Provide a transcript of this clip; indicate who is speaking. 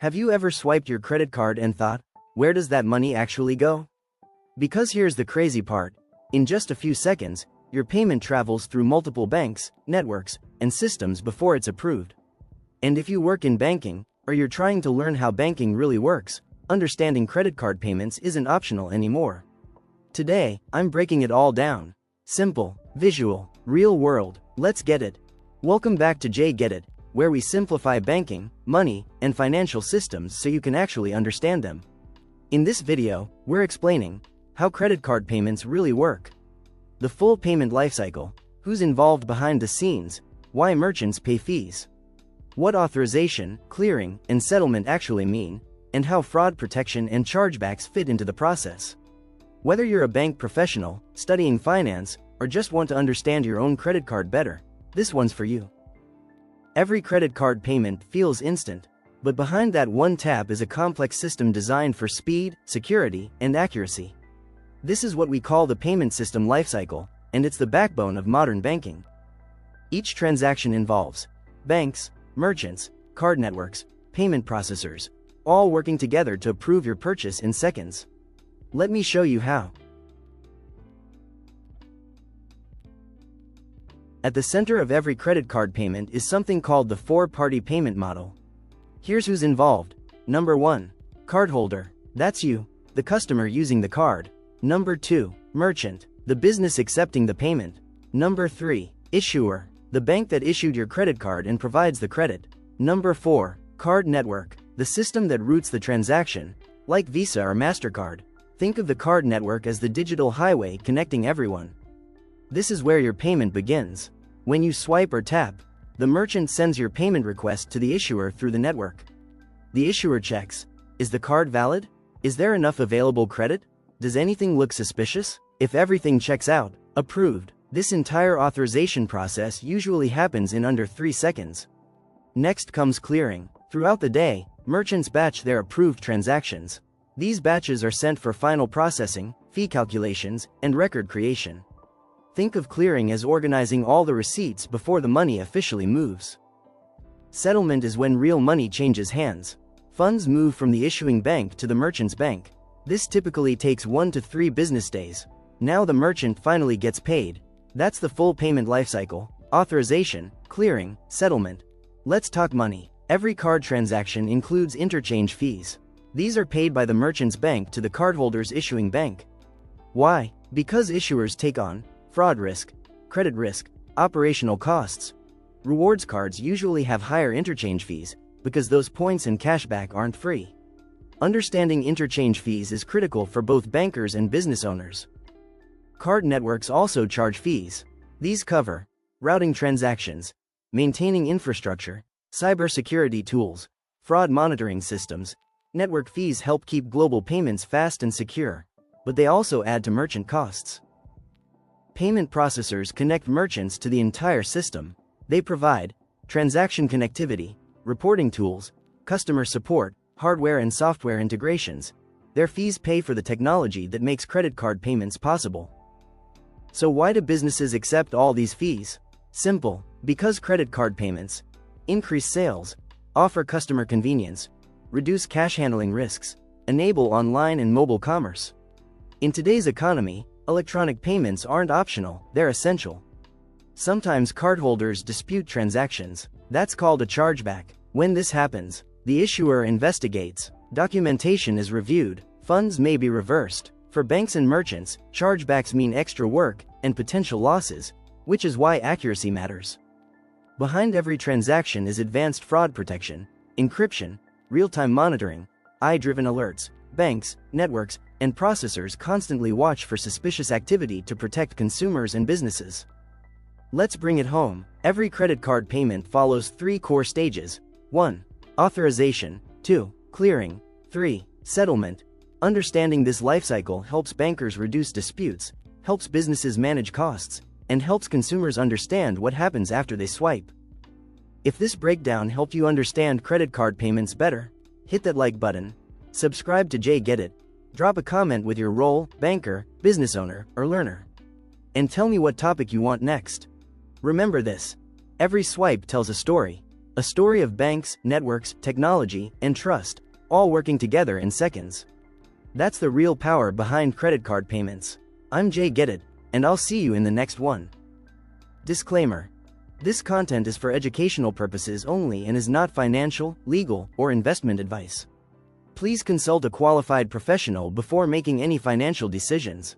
Speaker 1: Have you ever swiped your credit card and thought, where does that money actually go? Because here's the crazy part. In just a few seconds, your payment travels through multiple banks, networks, and systems before it's approved. And if you work in banking, or you're trying to learn how banking really works, understanding credit card payments isn't optional anymore. Today, I'm breaking it all down. Simple, visual, real world, let's get it. Welcome back to Get It, where we simplify banking, money, and financial systems so you can actually understand them. In this video, we're explaining how credit card payments really work, the full payment lifecycle, who's involved behind the scenes, why merchants pay fees, what authorization, clearing, and settlement actually mean, and how fraud protection and chargebacks fit into the process. Whether you're a bank professional, studying finance, or just want to understand your own credit card better, this one's for you. Every credit card payment feels instant, but behind that one tap is a complex system designed for speed, security, and accuracy. This is what we call the payment system lifecycle, and it's the backbone of modern banking. Each transaction involves banks, merchants, card networks, payment processors, all working together to approve your purchase in seconds. Let me show you how. At the center of every credit card payment is something called the four-party payment model. Here's who's involved. Number 1. Cardholder. That's you, the customer using the card. Number 2. Merchant, the business accepting the payment. Number 3. Issuer, the bank that issued your credit card and provides the credit. Number 4. Card network, the system that routes the transaction, like Visa or MasterCard. Think of the card network as the digital highway connecting everyone. This is where your payment begins. When you swipe or tap, the merchant sends your payment request to the issuer through the network. The issuer checks, is the card valid? Is there enough available credit? Does anything look suspicious? If everything checks out, approved. This entire authorization process usually happens in under 3 seconds. Next comes clearing. Throughout the day, merchants batch their approved transactions. These batches are sent for final processing, fee calculations, and record creation. Think of clearing as organizing all the receipts before the money officially moves. Settlement is when real money changes hands. Funds move from the issuing bank to the merchant's bank. This typically takes 1 to 3 business days. Now the merchant finally gets paid. That's the full payment lifecycle: authorization, clearing, settlement. Let's talk money. Every card transaction includes interchange fees. These are paid by the merchant's bank to the cardholder's issuing bank. Why? Because issuers take on fraud risk, credit risk, operational costs. Rewards cards usually have higher interchange fees because those points and cashback aren't free. Understanding interchange fees is critical for both bankers and business owners. Card networks also charge fees. These cover routing transactions, maintaining infrastructure, cybersecurity tools, fraud monitoring systems. Network fees help keep global payments fast and secure, but they also add to merchant costs. Payment processors connect merchants to the entire system. They provide transaction connectivity, reporting tools, customer support, hardware and software integrations. Their fees pay for the technology that makes credit card payments possible. So why do businesses accept all these fees? Simple, because credit card payments increase sales, offer customer convenience, reduce cash handling risks, enable online and mobile commerce. In today's economy, electronic payments aren't optional, they're essential. Sometimes cardholders dispute transactions. That's called a chargeback. When this happens, the issuer investigates, documentation is reviewed, funds may be reversed. For banks and merchants, chargebacks mean extra work and potential losses, which is why accuracy matters. Behind every transaction is advanced fraud protection, encryption, real-time monitoring, AI-driven alerts. Banks, networks, and processors constantly watch for suspicious activity to protect consumers and businesses. Let's bring it home. Every credit card payment follows 3 core stages. 1. Authorization. 2. Clearing. 3. Settlement. Understanding this lifecycle helps bankers reduce disputes, helps businesses manage costs, and helps consumers understand what happens after they swipe. If this breakdown helped you understand credit card payments better, hit that like button, subscribe to Get It, drop a comment with your role, banker, business owner, or learner, and tell me what topic you want next. Remember this: every swipe tells a story, A story of banks, networks, technology, and trust, all working together in seconds. That's the real power behind credit card payments. I'm Jay Getted, and I'll see you in the next one. Disclaimer. This content is for educational purposes only and is not financial, legal, or investment advice. Please consult a qualified professional before making any financial decisions.